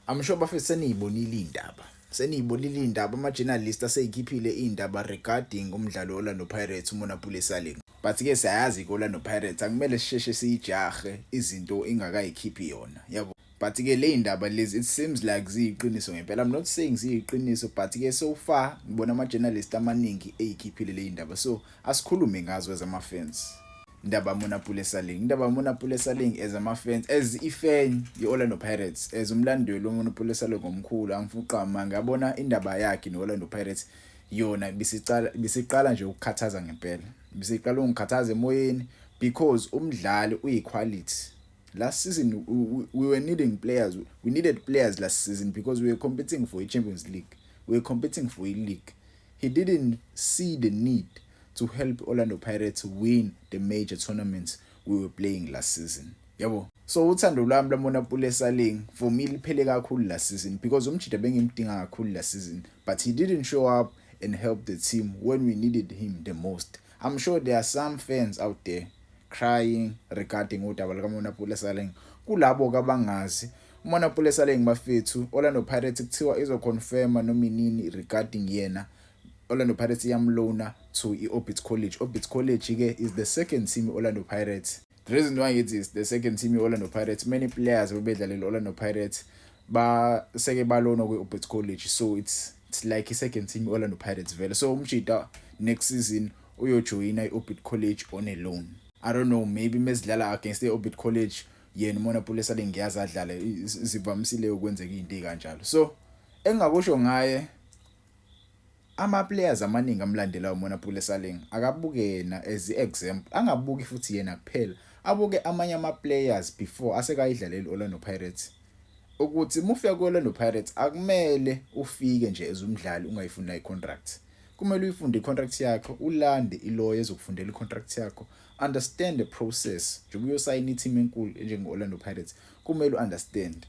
I'm sure bafethu seniyibonile indaba ama-journalist aseyikhiphile indaba regarding umdlalo Orlando Pirates uMonapule Saling. But ke siyayazi Orlando Pirates akumele sisheshe siyijahe izinto ingakayikhiphi yona yabo. But ke le indaba lezi it seems like ziyiqiniso ngempela. I'm not saying ziyiqiniso but ke so far ngibona ama-journalist amaningi eyikhiphile le indaba. So asikhulume ngazo as ama-fans. Indaba Monapule Saling as ama-fans as i-fan ye-Orlando Pirates as umlandeli woMonapule Saling ngomkhulu angifuqama ngabona indaba yakhe ne-Orlando Pirates yona bisiqala nje ukukhathaza ngempela bisiqala ungikhathaza emoyeni because umdlali uyiquality. Last season we needed players last season because we were competing for a Champions League, we were competing for a league. He didn't see the need to help Orlando Pirates win the major tournaments we were playing last season. Yabo. So uthando lwami laMonapule Saling for me liphele kakhulu last season because umjida bengimdinga kakhulu last season, but he didn't show up and help the team when we needed him the most. I'm sure there are some fans out there crying regarding udaba likaMonapule Saling. Kulabo kabangazi uMonapule Saling bafethu Orlando Pirates kuthiwa izoconfirma nominini regarding yena. Orlando Pirates yamlona to Orbit College. Orbit College ke is the second team Orlando Pirates. The reason why it is the second team Orlando Pirates, many players bebedlalela Orlando Pirates seke balona kwi-Orbit College, so it's like a second team Orlando Pirates vele. So umjida next season uyojoyina i-Orbit College on a loan. I don't know, maybe mesidlala against the-Orbit College yena uMonapule Saling ngiyazi adlale zivamisile ukwenzeka izinto kanjalo. So engakusho ngaye ama-players amaningi amlandela uMonapule Saling akabuke yena as i-example, angabuki futhi yena kuphela, abuke amanye ama-players before asekayidlalela Orlando Pirates ukuthi mufika ku-Orlando Pirates akumele ufike nje as umdlali ungayifunda i-contract. Kumele uyifunde i-contract yakho, ulande i-lawyer ezokufundela i-contract yakho, understand the process. Njengoba uyosayina i-team enkulu njenge-Orlando Pirates kumele u-understand.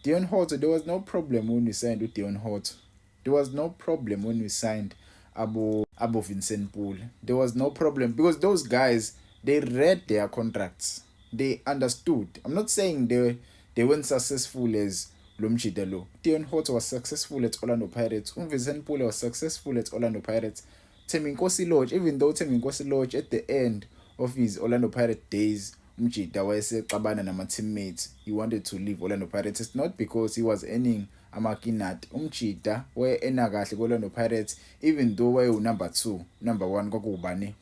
Deon Hotto, there was no problem when we signed with Deon Hotto. There was no problem when we signed Abo Vincent Poole. There was no problem because those guys, they read their contracts. They understood. I'm not saying they weren't successful as Lomchida lo. Deon Hotto was successful at Orlando Pirates. Vincent Poole was successful at Orlando Pirates. Thembinkosi Lorch, even though Thembinkosi Lorch at the end of his Orlando Pirates days, Umjida wayesexabana nama-teammates, he wanted to leave Orlando Pirates. It's not because he was earning amakinati. Umjida wayena kahle ku-Orlando Pirates even though number 2, number 1 kwakubani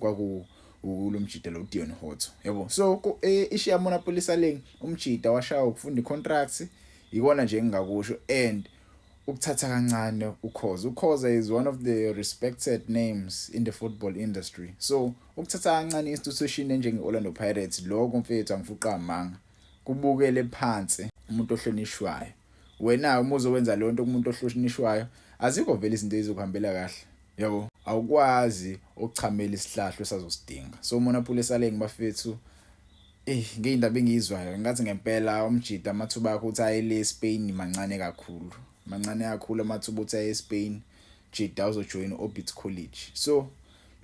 ulomjida lo Deon Hotto yabo. So ishiya Monapule Saling umjida washaya ukufunda i-contracts ikona nje engakusho and ukuthatha kancane ukhoza is one of the respected names in the football industry. So ukuthatha kancane institution njenge-Orlando Pirates lokho mfethu angifuqa amanga kubukele phansi umuntu ohlonishwayo. Wena uma uzowenza lonto kumuntu ohlonishwayo azikho vele izinto ezizokuhambela kahle yabo, awukwazi ukuchamela isihlahlo esazosidinga. So Monapule Saling bafethu ngeyindaba engizwayo ngathi ngempela umjida amathuba akho uthi ayele eSpain mancane kakhulu amathuba uthi aye eSpain jida uzojoin Orbit College. So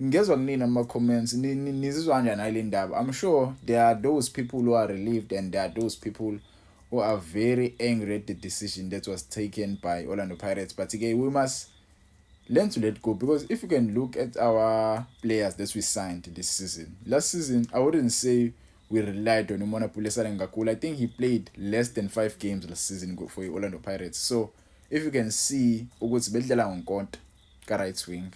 ngezwe kunina ama-comments nizizwa kanjani ngale ndaba. I'm sure there are those people who are relieved and there are those people who are very angry at the decision that was taken by Orlando Pirates. But again, we must learn to let go because if you can look at our players that we signed this season, last season I wouldn't say we relied on Monapule Saling kakhulu. I think he played less than 5 games last season for Orlando Pirates. So if you can see ukuthi bedlala ngonkonto ka right wing,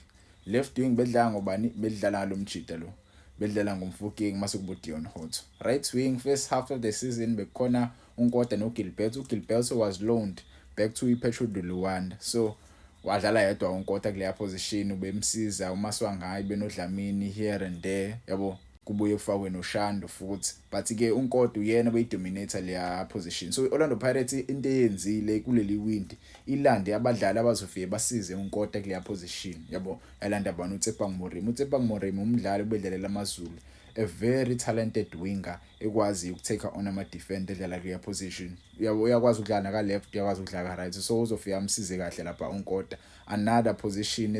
left wing bedlala ngobani, bedlala lomjida lo, bedlala ngomfukeng mase kubo Deon Hotto. Right wing first half of the season bekhona uNkota noGilbert. uGilbert was loaned back to iPetro de Luanda, so wadlala yedwa uNkota kuleya position, ubemsiza uMaswangayi benodlamini here and there yabo, kubuye kufakwe noShando futhi. But ke uNkota uyena beyidominator leya position. So Orlando Pirates into eyenzile kuleli wind ilande abadlali abazofike basize uNkota kuleya position yabo, elanda bani uTsepang Moremi umdlali obedlalela amaZulu, a very talented winger ekwazi ukutake on ama-defender edlala kuleya position yabo. Uyakwazi ukudlala ka left, uyakwazi ukudlala ka right, so uzofika amsize kahle lapha uNkota. Another position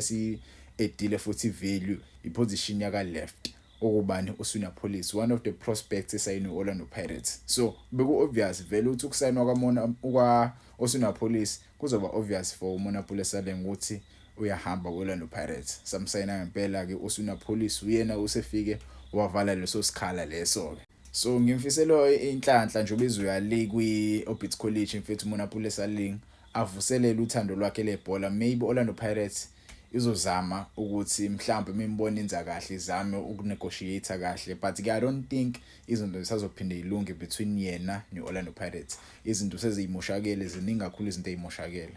edile futhi value iposition yaka left. okubani uSunapolice, one of the prospects esayinwe Orlando Pirates. So beku obvious vele ukuthi ukusayinwa kwa uSunapolice kuzoba obvious for Mona Pulesane ukuthi uyahamba Orlando Pirates. Samsayina ngempela ke uSunapolice uyena usefike wavala leso sikhala leso ke. So ngimfisela inhlanhla nje ubizuya le kwi Orbit College mfethu Mona Pulesane avuselele uthando lwakhe lebhola. Maybe Orlando Pirates izozama ukuthi mhlawumbe mimbona inza kahle izame ukunegotiate kahle, but ke I don't think izinto zisazophinde ilunge between yena neOrlando Pirates. Izinto sezimoshakele ziningi kakhulu izinto ezimoshakele.